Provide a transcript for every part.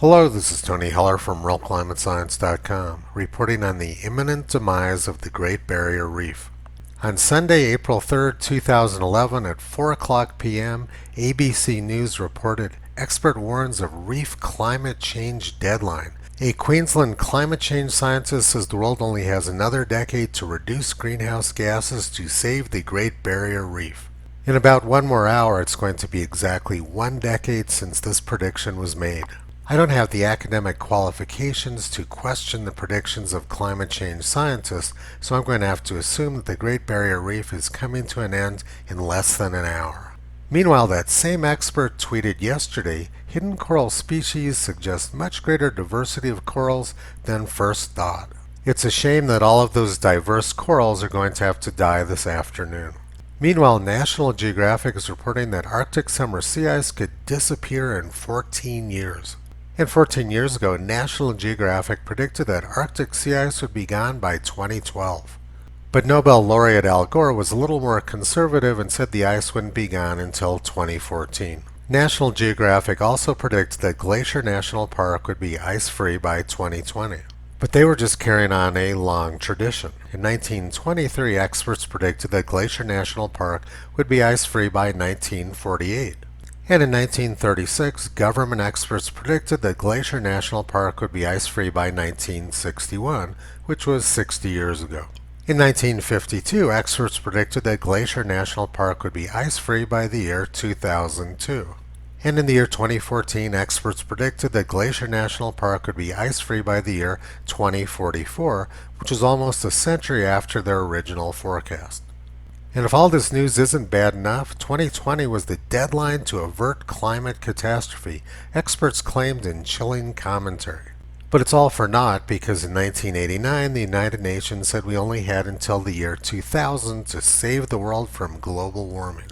Hello, this is Tony Heller from RealClimateScience.com, reporting on the imminent demise of the Great Barrier Reef. On Sunday, April 3rd, 2011 at 4 o'clock p.m., ABC News reported expert warns of reef climate change deadline. A Queensland climate change scientist says the world only has another decade to reduce greenhouse gases to save the Great Barrier Reef. In about one more hour, it's going to be exactly 1 decade since this prediction was made. I don't have the academic qualifications to question the predictions of climate change scientists, so I'm going to have to assume that the Great Barrier Reef is coming to an end in less than an hour. Meanwhile, that same expert tweeted yesterday, hidden coral species suggest much greater diversity of corals than first thought. It's a shame that all of those diverse corals are going to have to die this afternoon. Meanwhile, National Geographic is reporting that Arctic summer sea ice could disappear in 14 years. And 14 years ago, National Geographic predicted that Arctic sea ice would be gone by 2012. But Nobel laureate Al Gore was a little more conservative and said the ice wouldn't be gone until 2014. National Geographic also predicted that Glacier National Park would be ice-free by 2020. But they were just carrying on a long tradition. In 1923, experts predicted that Glacier National Park would be ice-free by 1948. And in 1936, government experts predicted that Glacier National Park would be ice-free by 1961, which was 60 years ago. In 1952, experts predicted that Glacier National Park would be ice-free by the year 2002. And in the year 2014, experts predicted that Glacier National Park would be ice-free by the year 2044, which is almost a century after their original forecast. And if all this news isn't bad enough, 2020 was the deadline to avert climate catastrophe, experts claimed in chilling commentary. But it's all for naught because in 1989 the United Nations said we only had until the year 2000 to save the world from global warming.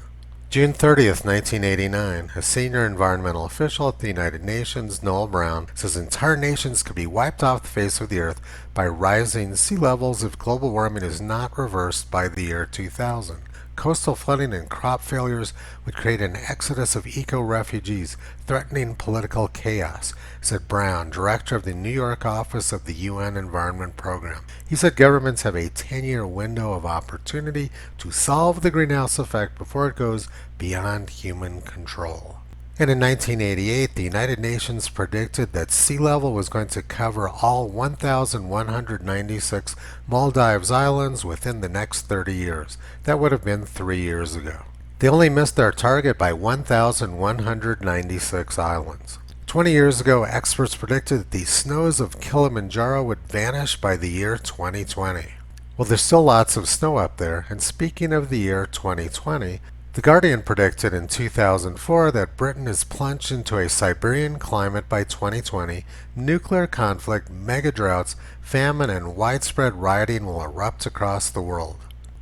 June 30th, 1989, a senior environmental official at the United Nations, Noel Brown, says entire nations could be wiped off the face of the earth by rising sea levels if global warming is not reversed by the year 2000. Coastal flooding and crop failures would create an exodus of eco-refugees, threatening political chaos, said Brown, director of the New York office of the UN Environment Program. He said governments have a 10-year window of opportunity to solve the greenhouse effect before it goes beyond human control. And in 1988, the United Nations predicted that sea level was going to cover all 1,196 Maldives islands within the next 30 years. That would have been 3 years ago. They only missed their target by 1,196 islands. 20 years ago, experts predicted that the snows of Kilimanjaro would vanish by the year 2020. Well, there's still lots of snow up there, and speaking of the year 2020, The Guardian predicted in 2004 that Britain is plunged into a Siberian climate by 2020, nuclear conflict, mega droughts, famine, and widespread rioting will erupt across the world.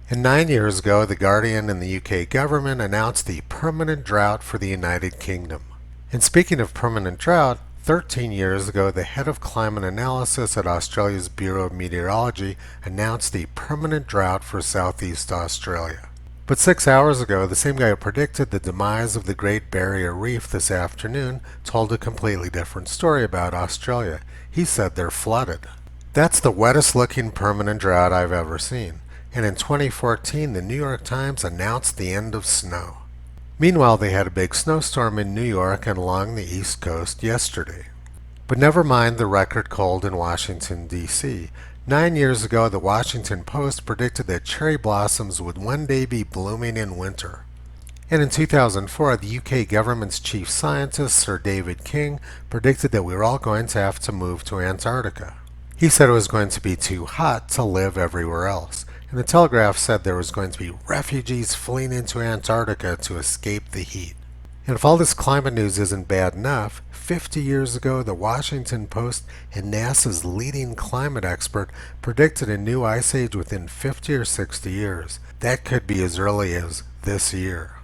And 9 years ago, The Guardian and the UK government announced the permanent drought for the United Kingdom. And speaking of permanent drought, 13 years ago, the head of climate analysis at Australia's Bureau of Meteorology announced the permanent drought for Southeast Australia. But 6 hours ago, the same guy who predicted the demise of the Great Barrier Reef this afternoon told a completely different story about Australia. He said they're flooded. That's the wettest looking permanent drought I've ever seen. And in 2014, the New York Times announced the end of snow. Meanwhile, they had a big snowstorm in New York and along the East Coast yesterday. But never mind the record cold in Washington, D.C. 9 years ago, the Washington Post predicted that cherry blossoms would one day be blooming in winter. And in 2004, the UK government's chief scientist, Sir David King, predicted that we were all going to have to move to Antarctica. He said it was going to be too hot to live everywhere else. And the Telegraph said there was going to be refugees fleeing into Antarctica to escape the heat. And if all this climate news isn't bad enough, 50 years ago, the Washington Post and NASA's leading climate expert predicted a new ice age within 50 or 60 years. That could be as early as this year.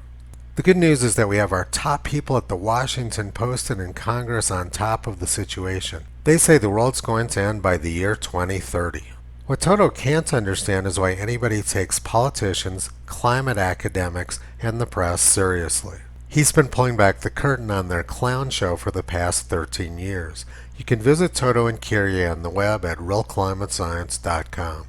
The good news is that we have our top people at the Washington Post and in Congress on top of the situation. They say the world's going to end by the year 2030. What Toto can't understand is why anybody takes politicians, climate academics, and the press seriously. He's been pulling back the curtain on their clown show for the past 13 years. You can visit Toto and Kyrie on the web at realclimatescience.com.